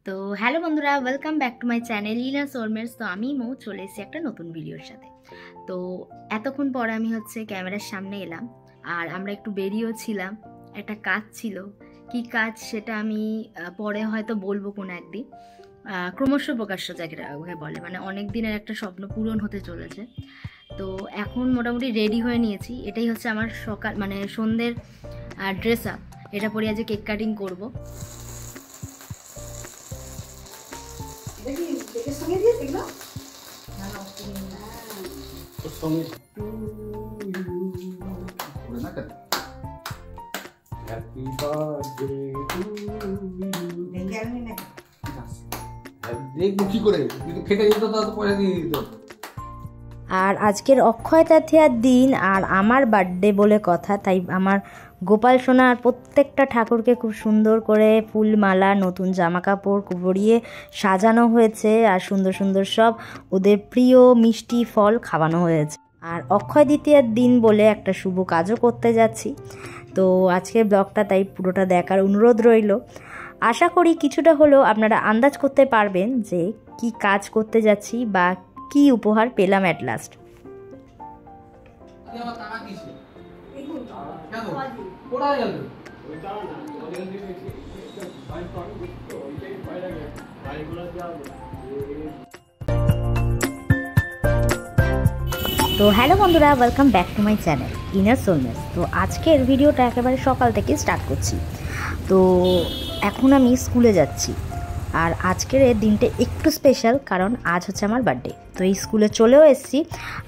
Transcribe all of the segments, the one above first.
তো হ্যালো বন্ধুরা, welcome back to my channel লিনা সোলমেটস। তো আমি মৌ চলে এসেছি একটা নতুন ভিডিওর সাথে। তো এতক্ষণ পরে আমি ক্যামেরার সামনে এলাম, আর আমরা একটু বেরিয়েও ছিলাম, একটা কাজ ছিল। কি কাজ সেটা আমি পরে হয়তো বলবো কোনো একদিন। ক্রমশ প্রকাশ্য জায়গাটা বলে, মানে অনেক দিনের একটা স্বপ্ন পূরণ হতে চলেছে। তো এখন মোটামুটি রেডি হয়ে নিয়েছি। এটাই হচ্ছে আমার সকাল মানে সন্ধ্যের ড্রেস আপ। এটা পরে আজ কেক কাটিং করবো। আর আজকের অক্ষয় তৃতীয়ার দিন, আর আমার বার্থডে বলে কথা, তাই আমার গোপাল সোনা আর প্রত্যেকটা ঠাকুরকে খুব সুন্দর করে ফুল মালা নতুন জামা কাপড় পরিয়ে সাজানো হয়েছে, আর সুন্দর সুন্দর সব ওদের প্রিয় মিষ্টি ফল খাওয়ানো হয়েছে। আর অক্ষয় তৃতীয়ার দিন বলে একটা শুভ কাজও করতে যাচ্ছি। তো আজকের ব্লগটা তাই পুরোটা দেখার অনুরোধ রইল। আশা করি কিছুটা হলেও আপনারা আন্দাজ করতে পারবেন যে কি কাজ করতে যাচ্ছি বা কি উপহার পেলাম অ্যাট লাস্ট। তো হ্যালো বন্ধুরা, welcome back to my channel inner soulmates. তো আজকের ভিডিওটা একেবারে সকাল থেকে স্টার্ট করছি। তো এখন আমি স্কুলে যাচ্ছি, আর আজকের এই দিনটা একটু স্পেশাল, কারণ আজ হচ্ছে আমার বার্থডে। তো এই স্কুলে চলেও এসেছি,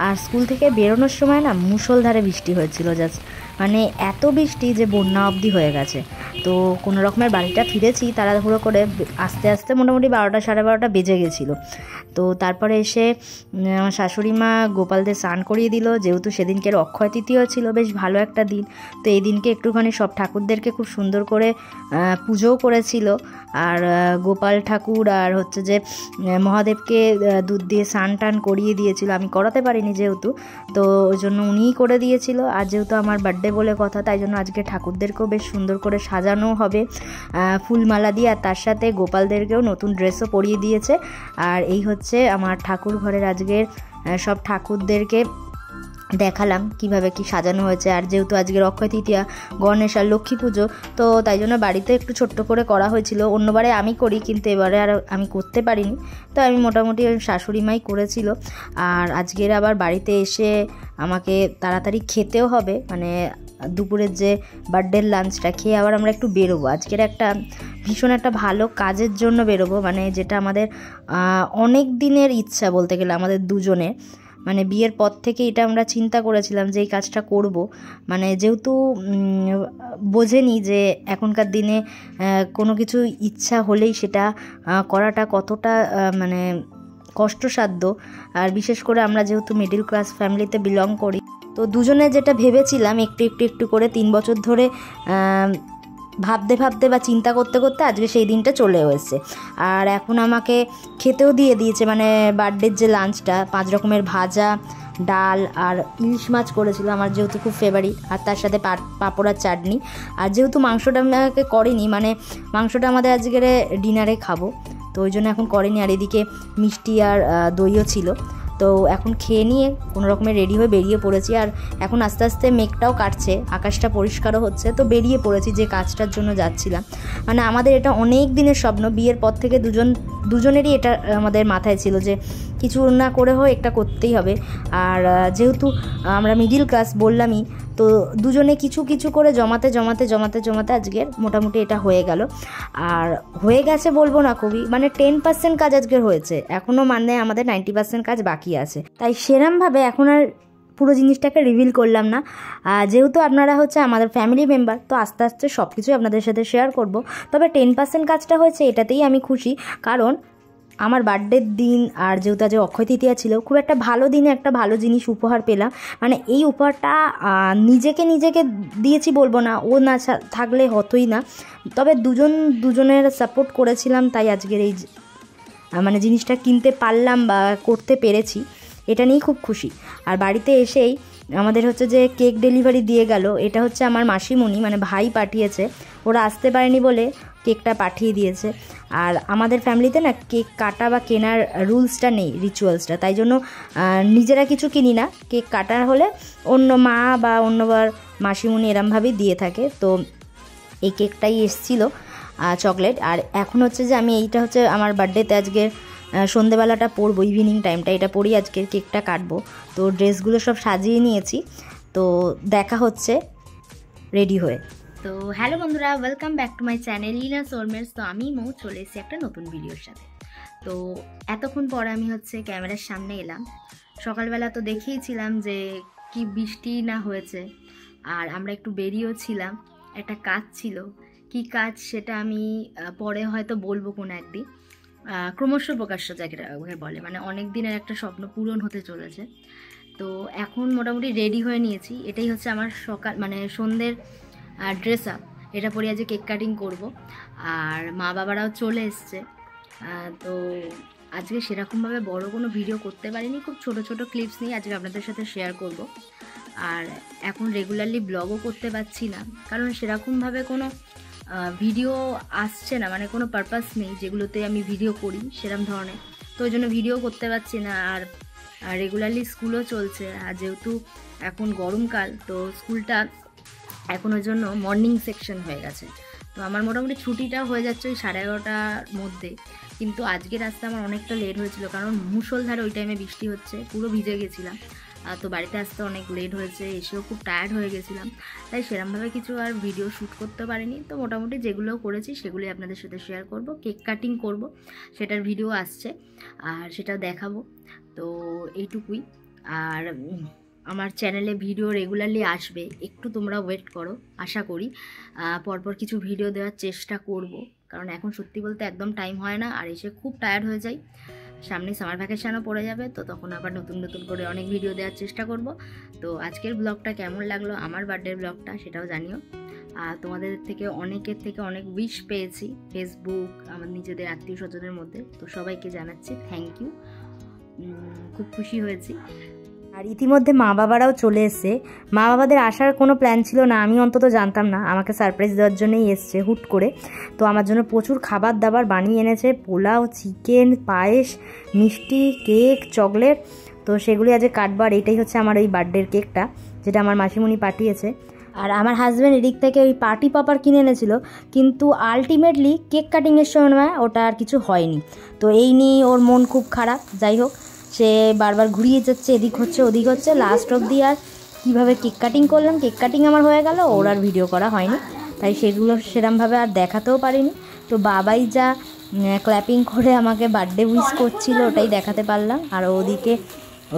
আর স্কুল থেকে বেরোনোর সময় না মুষলধারে বৃষ্টি হয়েছিল, জাস্ট মানে এত বৃষ্টি যে বন্যা অবধি হয়ে গেছে। তো কোনো রকমের বাড়িটা ফিরেছি তাড়াহুড়ো করে, আস্তে আস্তে মোটামুটি 12টা সাড়ে 12টা বেজে গেছিলো। তো তারপরে এসে আমার শাশুড়ি মা গোপালদের স্নান করিয়ে দিল, যেহেতু সেদিনকের অক্ষয় তৃতীয়া ছিল, বেশ ভালো একটা দিন। তো এই দিনকে একটুখানি সব ঠাকুরদেরকে খুব সুন্দর করে পুজোও করেছিল। আর গোপাল ঠাকুর আর যে মহাদেবকে দুধ দিয়ে স্নান টান করিয়ে দিয়েছিল, আমি করাতে পারিনি যেহেতু, তো ওই জন্য উনিই করে দিয়েছিল। আর যেহেতু আমার বার্থডে বলে কথা, তাই জন্য আজকে ঠাকুরদেরকেও বেশ সুন্দর করে সাজানো হবে ফুলমালা দিয়ে, আর তার সাথে গোপালদেরকেও নতুন ড্রেসও পরিয়ে দিয়েছে। আর এই হচ্ছে আমার ঠাকুর ঘরের আজকের সব ঠাকুরদেরকে দেখালাম কিভাবে কি সাজানো হয়েছে। আর যেহেতু আজকের অক্ষয় তৃতীয়া, গণেশ আর লক্ষ্মী পুজো, তো তাই জন্য বাড়িতে একটু ছোট্ট করে করা হয়েছিল। অন্যবারে আমি করি, কিন্তু এবারে আর আমি করতে পারিনি, তো আমি মোটামুটি শাশুড়ি মাই করেছিল। আর আজকের আবার বাড়িতে এসে আমাকে তাড়াতাড়ি খেতেও হবে, মানে দুপুরের যে বার্থডের লাঞ্চটা খেয়ে আবার আমরা একটু বেরোবো। আজকের একটা ভীষণ একটা ভালো কাজের জন্য বেরোবো, মানে যেটা আমাদের অনেক দিনের ইচ্ছা বলতে গেলে আমাদের দুজনের, মানে বিয়ের পর থেকে এটা আমরা চিন্তা করেছিলাম যে এই কাজটা করব। মানে যেহেতু বোঝেনি যে এখনকার দিনে কোনো কিছু ইচ্ছা হলেই সেটা করাটা কতটা মানে কষ্টসাধ্য। আর বিশেষ করে আমরা যেহেতু মিডল ক্লাস ফ্যামিলিতে বিলং করি, তো দুজনে যেটা ভেবেছিলাম একটু একটু একটু করে 3 বছর ধরে ভাবতে ভাবতে বা চিন্তা করতে করতে আজকে সেই দিনটা চলে এসেছে। আর এখন আমাকে খেতেও দিয়ে দিয়েছে, মানে বার্থডের যে লাঞ্চটা 5 রকমের ভাজা, ডাল আর ইলিশ মাছ করেছিল আমার, যেহেতু খুব ফেভারিট, আর তার সাথে পাঁপড় আর চাটনি। আর যেহেতু মাংসটা আমাকে করেনি, মানে মাংসটা আমাদের আজকের ডিনারে খাবো, তো ওই জন্য এখন করেনি। আর এদিকে মিষ্টি আর দইও ছিল। তো এখন খেয়ে নিয়ে কোনো রকমের রেডি হয়ে বেরিয়ে পড়েছি। আর এখন আস্তে আস্তে মেঘটাও কাটছে, আকাশটা পরিষ্কারও হচ্ছে, তো বেরিয়ে পড়েছি যে কাজটার জন্য যাচ্ছিলাম। মানে আমাদের এটা অনেক দিনের স্বপ্ন, বিয়ের পর থেকে দুজনেরই এটা আমাদের মাথায় ছিল যে কিছু না করে হোক একটা করতেই হবে। আর যেহেতু আমরা মিডিল ক্লাস বললামই, তো দুজনে কিছু কিছু করে জমাতে জমাতে জমাতে জমাতে আজকের মোটামুটি এটা হয়ে গেল। আর হয়ে গেছে বলবো না খুবই, মানে 10% কাজ আজকের হয়েছে, এখনও মানে আমাদের 90% কাজ বাকি আছে। তাই সেরমভাবে এখন আর পুরো জিনিসটাকে রিভিল করলাম না। যেহেতু আপনারা আমাদের ফ্যামিলি মেম্বার, তো আস্তে আস্তে সব কিছুই আপনাদের সাথে শেয়ার করব। তবে 10% কাজটা হয়েছে, এটাতেই আমি খুশি, কারণ আমার বার্থডের দিন, আর যেহেতু আজ অক্ষয় তৃতীয়া ছিল, খুব একটা ভালো দিনে একটা ভালো জিনিস উপহার পেলাম। মানে এই উপহারটা নিজেকে দিয়েছি বলবো না, ও না থাকলে হতোই না, তবে দুজনের সাপোর্ট করেছিলাম, তাই আজকের এই মানে জিনিসটা কিনতে পারলাম বা করতে পেরেছি, এটা নিয়েই খুব খুশি। আর বাড়িতে এসেই আমাদের যে কেক ডেলিভারি দিয়ে গেল, এটা আমার মাসিমণি, মানে ভাই পাঠিয়েছে। ওরা আসতে পারেনি বলে কেকটা পাঠিয়ে দিয়েছে। আর আমাদের ফ্যামিলিতে না কেক কাটা বা কেনার রুলসটা নেই, রিচুয়ালসটা, তাই জন্য নিজেরা কিছু কিনি না। কেক কাটার হলে অন্য মা বা অন্যবার মাসিমণি এরমভাবেই দিয়ে থাকে। তো এই কেকটাই এসেছিলো চকলেট। আর এখন হচ্ছে যে আমি এইটা হচ্ছে আমার বার্থডেতে আজকে সন্ধেবেলাটা পরবো, ইভিনিং টাইমটা এটা পরেই আজকের কেকটা কাটবো। তো ড্রেসগুলো সব সাজিয়ে নিয়েছি, তো দেখা হচ্ছে রেডি হয়ে। তো হ্যালো বন্ধুরা, welcome back to my channel inner soulmates. তো আমি মৌ চলে এসেছি একটা নতুন ভিডিওর সাথে। তো এতক্ষণ পরে আমি হচ্ছে ক্যামেরার সামনে এলাম। সকালবেলা তো দেখিয়েছিলাম যে কি বৃষ্টি না হয়েছে, আর আমরা একটু বেরিয়েও ছিলাম, একটা কাজ ছিল। কি কাজ সেটা আমি পরে হয়তো বলবো কোনো একদিন। ক্রমশ প্রকাশ্য জায়গাটা বলে, মানে অনেক দিনের একটা স্বপ্ন পূরণ হতে চলেছে। তো এখন মোটামুটি রেডি হয়ে নিয়েছি। এটাই হচ্ছে আমার সকাল মানে সন্ধ্যের ড্রেস আপ। এটা পরে আজকে কেক কাটিং করব। আর মা বাবারাও চলে এসছে। তো আজকে সেরকমভাবে বড় কোনো ভিডিও করতে পারিনি, খুব ছোট ছোট ক্লিপস নিয়ে আজকে আপনাদের সাথে শেয়ার করব। আর এখন রেগুলারলি ব্লগও করতে পারছি না, কারণ সেরকমভাবে কোনো ভিডিও আসছে না, মানে কোনো পারপাস নেই যেগুলোতে আমি ভিডিও করি সেরকম ধরনের। তো ওই জন্য ভিডিও করতে পারছি না। আর রেগুলারলি স্কুলও চলছে, আর যেহেতু এখন গরমকাল, তো স্কুলটা এখন ওই জন্য মর্নিং সেকশন হয়ে গেছে। তো আমার মোটামুটি ছুটিটাও হয়ে যাচ্ছে ওই 11:30টার মধ্যে। কিন্তু আজকের আসতে আমার অনেকটা লেট হয়েছিল, কারণ মুষলধারে ওই টাইমে বৃষ্টি হচ্ছে, পুরো ভিজে গেছিলাম। তো বাড়িতে আসতে অনেক লেট হয়েছে, এসেও খুব টায়ার্ড হয়ে গেছিলাম, তাই সেরকমভাবে কিছু আর ভিডিও শ্যুট করতে পারিনি। তো মোটামুটি যেগুলো করেছি সেগুলোই আপনাদের সাথে শেয়ার করব। কেক কাটিং করব, সেটার ভিডিও আসছে আর সেটাও দেখাবো। তো এইটুকুই। আর আমার চ্যানেলে ভিডিও রেগুলারলি আসবে, একটু তোমরা ওয়েট করো। আশা করি পরপর কিছু ভিডিও দেওয়ার চেষ্টা করব, কারণ এখন সত্যি বলতে একদম টাইম হয় না, আর এসে খুব টায়ার্ড হয়ে যাই। সামনে সামার ভ্যাকেশনও পড়ে যাবে, তো তখন আবার নতুন নতুন করে অনেক ভিডিও দেওয়ার চেষ্টা করব। তো আজকের ব্লগটা কেমন লাগলো, আমার বার্থডের ব্লগটা, সেটাও জানিও। আর তোমাদের থেকে অনেকের থেকে অনেক উইশ পেয়েছি, ফেসবুক, আমার নিজেদের আত্মীয় স্বজনের মধ্যে। তো সবাইকে জানাচ্ছি থ্যাংক ইউ, খুব খুশি হয়েছি। আর ইতিমধ্যে মা বাবারাও চলে এসছে। মা বাবাদের আসার কোনো প্ল্যান ছিল না, আমি অন্তত জানতাম না, আমাকে সারপ্রাইজ দেওয়ার জন্যই এসছে হুট করে। তো আমার জন্য প্রচুর খাবার দাবার বানিয়ে এনেছে, পোলাও, চিকেন, পায়েস, মিষ্টি, কেক, চকলেট। তো সেগুলি আজকে কাটবার। এইটাই হচ্ছে আমার এই বার্থডের কেকটা, যেটা আমার মাসিমণি পাঠিয়েছে। আর আমার হাজব্যান্ড এদিক থেকে ওই পার্টি পপার কিনে এনেছিল, কিন্তু আলটিমেটলি কেক কাটিংয়ের সময় ওটা আর কিছু হয়নি। তো এই নিয়ে ওর মন খুব খারাপ। যাই হোক, সে বারবার ঘুরিয়ে যাচ্ছে, এদিক হচ্ছে ওদিক হচ্ছে। লাস্ট অবধি আর কীভাবে কেক কাটিং করলাম, কেক কাটিং আমার হয়ে গেল, ওর আর ভিডিও করা হয়নি, তাই সেগুলো সেরমভাবে আর দেখাতেও পারিনি। তো বাবাই যা ক্ল্যাপিং করে আমাকে বার্থডে উইশ করছিল ওটাই দেখাতে পারলাম। আর ওদিকে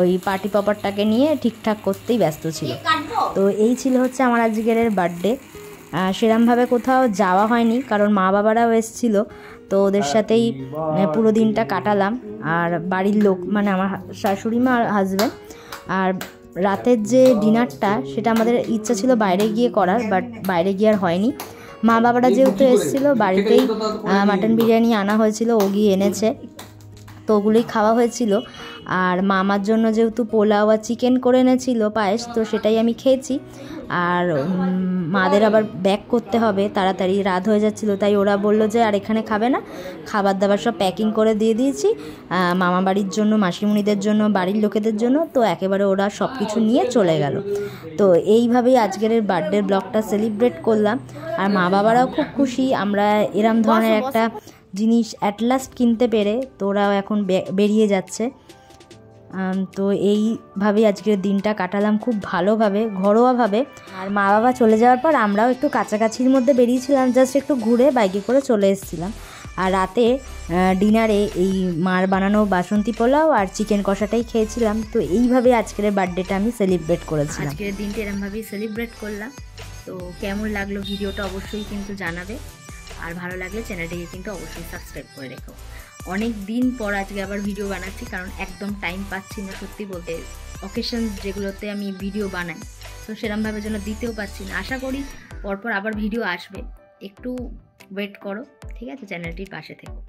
ওই পার্টি পপারটাকে নিয়ে ঠিকঠাক করতেই ব্যস্ত ছিল। তো এই ছিল হচ্ছে আমার আজকের বার্থডে। সেরমভাবে কোথাও যাওয়া হয়নি, কারণ মা বাবারাও এসেছিল, তো ওদের সাথেই পুরো দিনটা কাটালাম। আর বাড়ির লোক মানে আমার শাশুড়ি মা আর হাজব্যান্ড। আর রাতের যে ডিনারটা সেটা আমাদের ইচ্ছা ছিল বাইরে গিয়ে করার, বাট বাইরে গিয়ে আর হয়নি। মা বাবারা যেহেতু এসেছিলো, বাড়িতেই মাটন বিরিয়ানি আনা হয়েছিল, ও গিয়ে এনেছে, তো ওগুলোই খাওয়া হয়েছিল। আর মামার জন্য যেহেতু পোলাও আর চিকেন করে এনেছিল, পায়েস, তো সেটাই আমি খেয়েছি। আর মাদের আবার ব্যাক করতে হবে তাড়াতাড়ি, রাত হয়ে যাচ্ছিলো, তাই ওরা বললো যে আর এখানে খাবে না, খাবার দাবার সব প্যাকিং করে দিয়ে দিয়েছি মামা বাড়ির জন্য, মাসিমণিদের জন্য, বাড়ির লোকেদের জন্য। তো একেবারে ওরা সব কিছু নিয়ে চলে গেল। তো এইভাবেই আজকের বার্থডে ব্লগটা সেলিব্রেট করলাম। আর মা বাবারাও খুব খুশি আমরা এরম ধরনের একটা জিনিস অ্যাট লাস্ট কিনতে পেরে। তো ওরাও এখন বেরিয়ে যাচ্ছে। তো এইভাবেই আজকের দিনটা কাটালাম খুব ভালোভাবে, ঘরোয়াভাবে। আর মা বাবা চলে যাওয়ার পর আমরাও একটু কাছাকাছির মধ্যে বেরিয়েছিলাম, জাস্ট একটু ঘুরে বাইকে করে চলে এসেছিলাম। আর রাতে ডিনারে এই মার বানানো বাসন্তী পোলাও আর চিকেন কষাটাই খেয়েছিলাম। তো এইভাবে আজকের বার্থডেটা আমি সেলিব্রেট করেছিলাম। আজকের দিনটা এরমভাবেই সেলিব্রেট করলাম। তো কেমন লাগলো ভিডিওটা অবশ্যই কিন্তু জানাবে, আর ভালো লাগলে চ্যানেলটাকে কিন্তু অবশ্যই সাবস্ক্রাইব করে রেখো। অনেক দিন পর আজকে আবার ভিডিও বানাচ্ছি, কারণ একদম টাইম পাচ্ছি না সত্যি বলতে। অকেশন যেগুলোতে আমি ভিডিও বানাই, তো সেরমভাবে যেন দিতেও পারছি না। আশা করি পরপর আবার ভিডিও আসবে, একটু ওয়েট করো, ঠিক আছে? চ্যানেলটির পাশে থেকো।